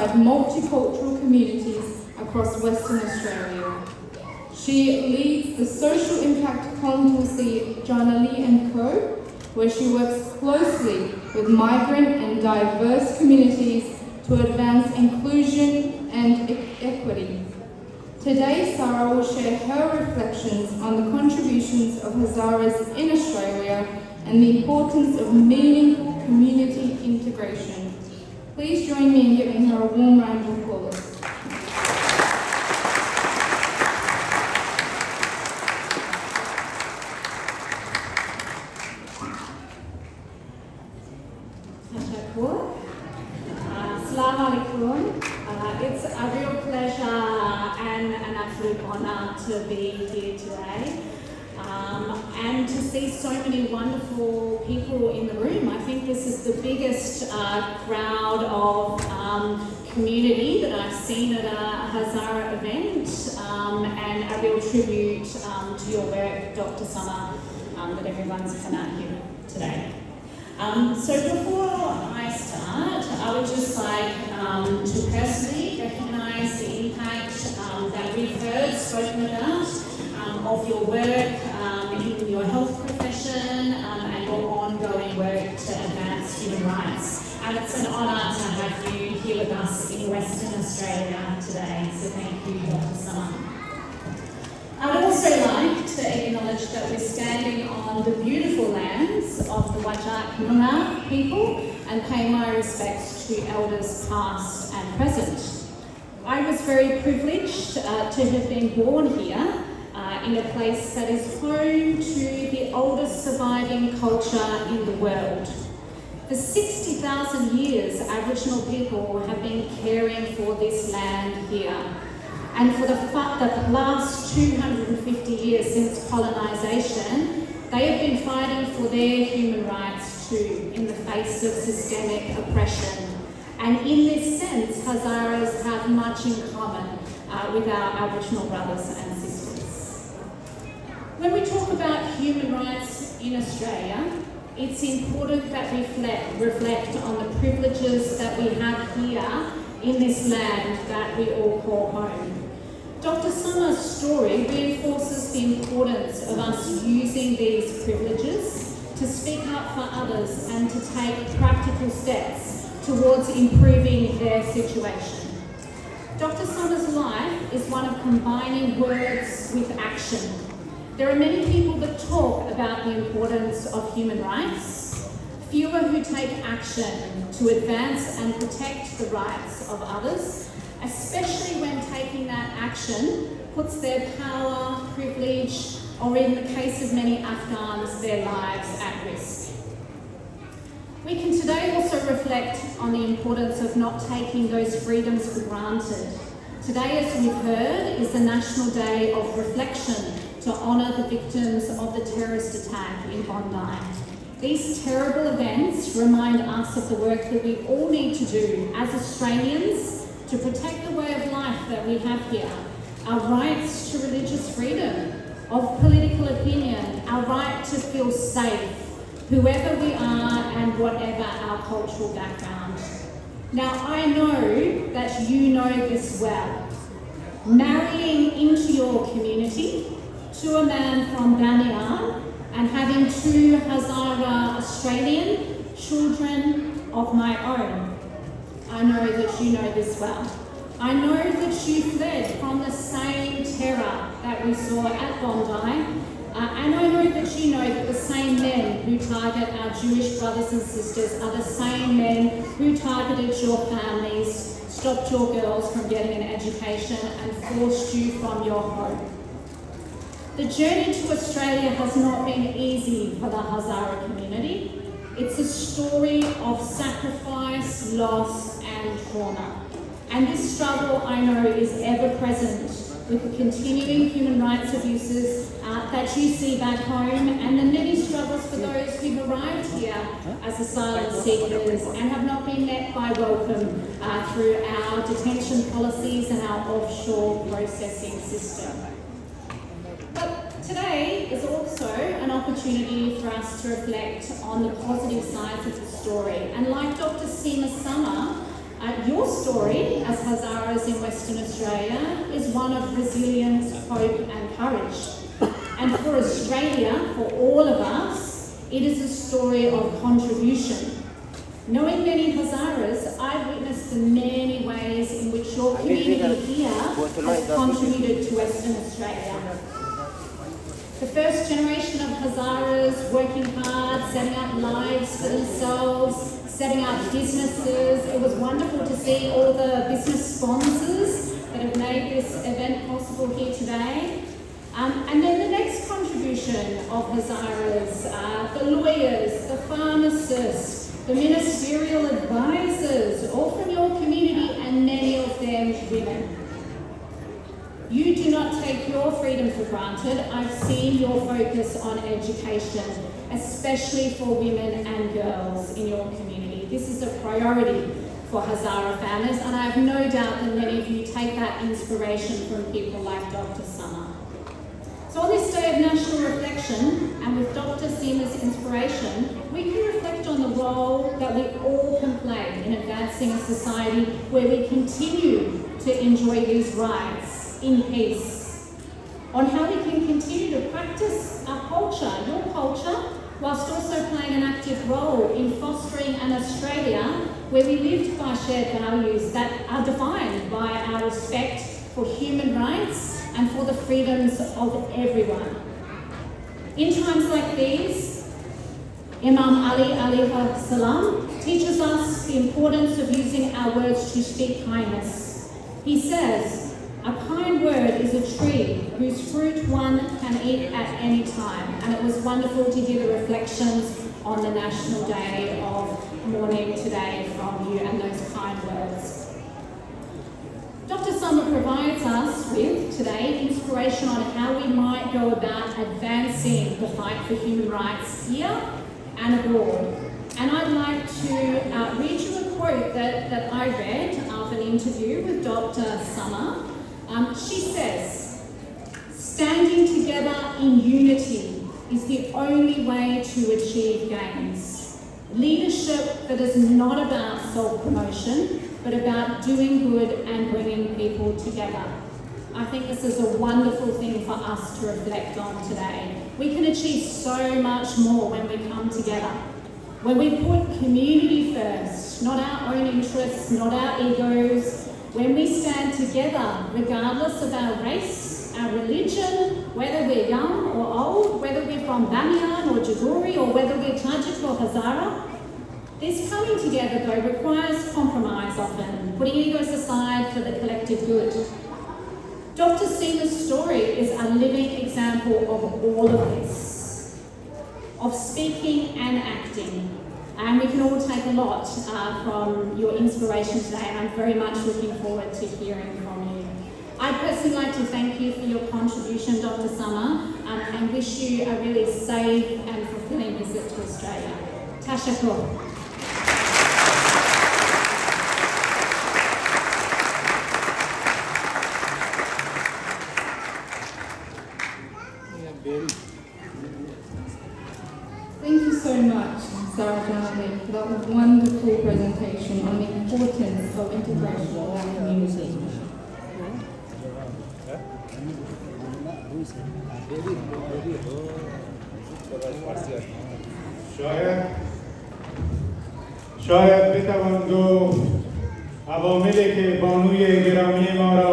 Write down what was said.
multicultural communities across Western Australia. She leads the social impact consultancy JanAliDer & Co, where she works closely with migrant and diverse communities to advance inclusion and equity. Today, Sara will share her reflections on the contributions of Hazaras in Australia and the importance of meaningful community integration. Please join me in giving her a warm round of applause. It's a real pleasure and an absolute honour to be here today and to see so many wonderful people in the room. I think this is the biggest crowd of community that I've seen at a Hazara event, and a real tribute to your work, Dr. Summer, that everyone's come out here today. So before I start, I would just like to personally recognise the impact that we've heard spoken about of your work in your health profession and your ongoing work to advance human rights. And it's an honour to have you here with us in Western Australia today. So thank you, Dr. Summer. I'd also like to acknowledge that we're standing on the beautiful lands of the Wضعیت people and pay my respects to elders past and present. I was very privileged to have been born here in a place that is home to the oldest surviving culture in the world. For 60,000 years, Aboriginal people have been caring for this land here. And for the last 250 years since colonisation, they have been fighting for their human rights too, in the face of systemic oppression. And in this sense, Hazaras have much in common with our Aboriginal brothers and sisters. When we talk about human rights in Australia, it's important that we reflect on the privileges that we have here in this land that we all call home. Dr. Summer's story reinforces the importance of us using these privileges to speak up for others and to take practical steps towards improving their situation. Dr. Summer's life is one of combining words with action. There are many people that talk about the importance of human rights, fewer who take action to advance and protect the rights of others, especially when taking that action puts their power, privilege, or in the case of many Afghans, their lives at risk. We can today also reflect on the importance of not taking those freedoms for granted. Today, as we've heard, is the National Day of Reflection to honour the victims of the terrorist attack in Bondi. These terrible events remind us of the work that we all need to do as Australians to protect the way of life that we have here, our rights to religious freedom, of political opinion, our right to feel safe, whoever we are and whatever our cultural background. Now, I know that you know this well. Marrying into your community to a man from Banyar and having two Hazara Australian children of my own. I know that you know this well. I know that you fled from the same terror that we saw at Bondi, and I know that you know that the same men who target our Jewish brothers and sisters are the same men who targeted your families, stopped your girls from getting an education and forced you from your home. The journey to Australia has not been easy for the Hazara community. It's a story of sacrifice, loss and trauma. And this struggle, I know, is ever present with the continuing human rights abuses that you see back home and the many struggles for those who've arrived here as asylum seekers and have not been met by welcome through our detention policies and our offshore processing system. But today is also an opportunity for us to reflect on the positive sides of the story. And like Dr. Summer, Your story as Hazaras in Western Australia is one of resilience, hope and courage. And for Australia, for all of us, it is a story of contribution. Knowing many Hazaras, I've witnessed the many ways in which your community here has contributed to Western Australia. The first generation of Hazaras working hard, setting up lives for themselves, setting up businesses. It was wonderful to see all the business sponsors that have made this event possible here today. And then the next contribution of Hazaras, the lawyers, the pharmacists, the ministerial advisors, all from your community and many of them women. You do not take your freedom for granted. I've seen your focus on education, especially for women and girls in your community. This is a priority for Hazara families, and I have no doubt that many of you take that inspiration from people like Dr. Summer. So on this day of national reflection, and with Dr. Seema's inspiration, we can reflect on the role that we all can play in advancing a society where we continue to enjoy these rights in peace. On how we can continue to practice our culture, your culture, whilst also playing an active role in fostering an Australia where we live by shared values that are defined by our respect for human rights and for the freedoms of everyone. In times like these, Imam Ali alayhi salam teaches us the importance of using our words to speak kindness. He says, "A kind word is a tree whose fruit one can eat at any time." And it was wonderful to hear the reflections on the National Day of Mourning today from you and those kind words. Dr. Summer provides us with today inspiration on how we might go about advancing the fight for human rights here and abroad. And I'd like to read you a quote that I read of an interview with Dr. Summer. She says, "Standing together in unity is the only way to achieve gains. Leadership that is not about self-promotion, but about doing good and bringing people together." I think this is a wonderful thing for us to reflect on today. We can achieve so much more when we come together. When we put community first, not our own interests, not our egos. When we stand together, regardless of our race, our religion, whether we're young or old, whether we're from Bamiyan or Jaguri, or whether we're Tajik or Hazara, this coming together, though, requires compromise often, putting egos aside for the collective good. Dr. Seema's story is a living example of all of this, of speaking and acting. And we can all take a lot from your inspiration today, and I'm very much looking forward to hearing from you. I'd personally like to thank you for your contribution, Dr. Summer, and wish you a really safe and fulfilling visit to Australia. Tashakkur. Thank you so much, Sara JanAliDer, for that wonderful presentation on the importance of integration in our community. شاید بتوان گفت عواملی که بانوی گرامی ما را